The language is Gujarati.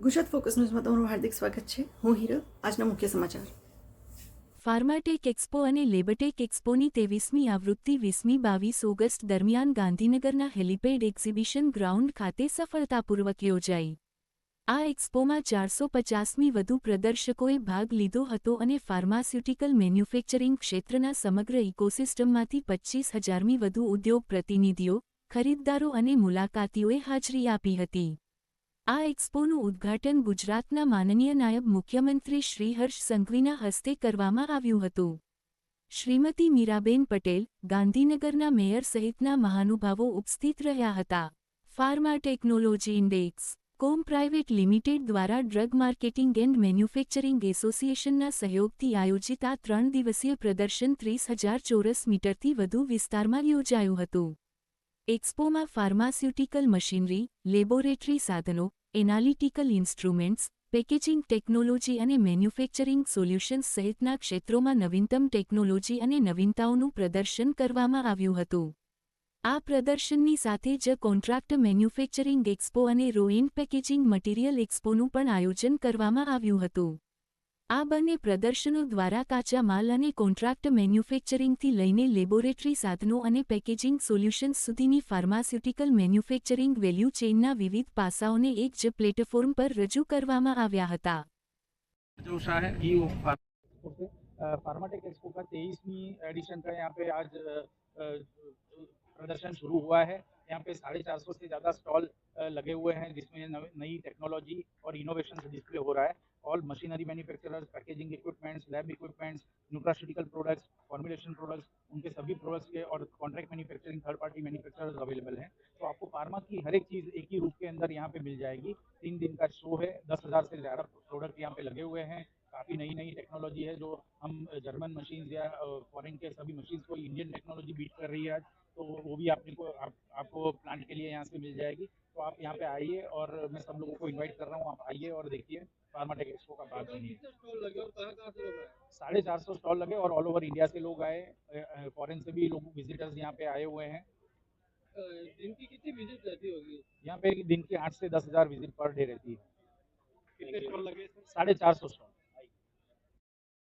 ગુજરાત ફોકસ ન્યૂઝમાં તમારું હાર્દિક સ્વાગત છે. હું હીરા. આજના મુખ્ય સમાચાર. ફાર્માટેક એક્સપો અને લેબટેક એક્સપોની 23મી આવૃત્તિ 20મી-22 ઓગસ્ટ દરમિયાન ગાંધીનગરના હેલિપેડ એક્ઝિબિશન ગ્રાઉન્ડ ખાતે સફળતાપૂર્વક યોજાઈ. આ એક્સપોમાં 450મી વધુ પ્રદર્શકોએ ભાગ લીધો હતો અને ફાર્માસ્યુટિકલ મેન્યુફેક્ચરિંગ ક્ષેત્રના સમગ્ર ઇકોસિસ્ટમમાંથી 25,000મી વધુ ઉદ્યોગ પ્રતિનિધિઓ, ખરીદદારો અને મુલાકાતીઓએ હાજરી આપી હતી. આ એક્સપોનું ઉદ્ઘાટન ગુજરાતના માનનીય નાયબ મુખ્યમંત્રી શ્રી હર્ષ સંઘવીના હસ્તે કરવામાં આવ્યું હતું. શ્રીમતી મીરાબેન પટેલ, ગાંધીનગરના મેયર સહિતના મહાનુભાવો ઉપસ્થિત રહ્યા હતા. ફાર્મા ટેકનોલોજી ઇન્ડેક્સ કોમ પ્રાઇવેટ લિમિટેડ દ્વારા ડ્રગ માર્કેટિંગ એન્ડ મેન્યુફેક્ચરિંગ એસોસિએશનના સહયોગથી આયોજિત આ 3 દિવસીય પ્રદર્શન 30,000 ચોરસ મીટરથી વધુ વિસ્તારમાં યોજાયું હતું. એક્સપોમાં ફાર્માસ્યુટિકલ મશીનરી, લેબોરેટરી સાધનો, એનાલિટિકલ ઇન્સ્ટ્રુમેન્ટ્સ, પેકેજિંગ ટેકનોલોજી અને મેન્યુફેક્ચરિંગ સોલ્યુશન્સ સહિતના ક્ષેત્રોમાં નવીનતમ ટેકનોલોજી અને નવીનતાઓનું પ્રદર્શન કરવામાં આવ્યું હતું. આ પ્રદર્શનની સાથે જ કોન્ટ્રાક્ટ મેન્યુફેક્ચરિંગ એક્સપો અને રો એન્ડ પેકેજિંગ મટીરિયલ એક્સપોનું પણ આયોજન કરવામાં આવ્યું હતું. આ બંને પ્રદર્શનો દ્વારા કાચા માલ અને કોન્ટ્રાક્ટ મેન્યુફેક્ચરિંગથી લઈને લેબોરેટરી સાધનો અને પેકેજિંગ સોલ્યુશન્સ સુધીની ફાર્માસ્યુટિકલ મેન્યુફેક્ચરિંગ વેલ્યુ ચેઇનના વિવિધ પાસાઓને એક જ પ્લેટફોર્મ પર રજૂ કરવામાં આવ્યા હતા. फार्माटेक एक्सपो का 23वीं एडिशन का यहाँ पे आज प्रदर्शन शुरू हुआ है। यहाँ पे 450 से ज़्यादा स्टॉल लगे हुए हैं जिसमें नई टेक्नोलॉजी और इनोवेशन डिस्प्ले हो रहा है। All machinery manufacturers, packaging equipments, lab equipments, nutraceutical products, formulation products, उनके सभी प्रोडक्ट्स के और contract manufacturing third party manufacturers available हैं। तो आपको फार्मा की हर एक चीज़ एक ही रूप के अंदर यहाँ पे मिल जाएगी। 3 दिन का शो है, 10,000 से ज़्यादा प्रोडक्ट यहाँ पे लगे हुए हैं। काफ़ी नई नई टेक्नोलॉजी है जो हम जर्मन मशीन्स या फॉरेन के सभी मशीन्स को इंडियन टेक्नोलॉजी बीट कर रही है आज, तो वो भी आपको प्लांट के लिए यहाँ से मिल जाएगी। तो आप यहाँ पे आइए और मैं सब लोगों को इनवाइट कर रहा हूँ, आप आइए और देखिए फार्माटेक एक्सपो का भाग बनिए। 450 स्टॉल लगे और ऑल ओवर इंडिया से लोग आए, फॉरेन से भी लोग विजिटर्स यहाँ पे आए हुए हैं। दिन की कितनी विजिट रहती होगी यहाँ पे दिन के 8 से 10,000 विजिट पर डे रहती है। कितने स्टॉल लगे? 450 स्टॉल।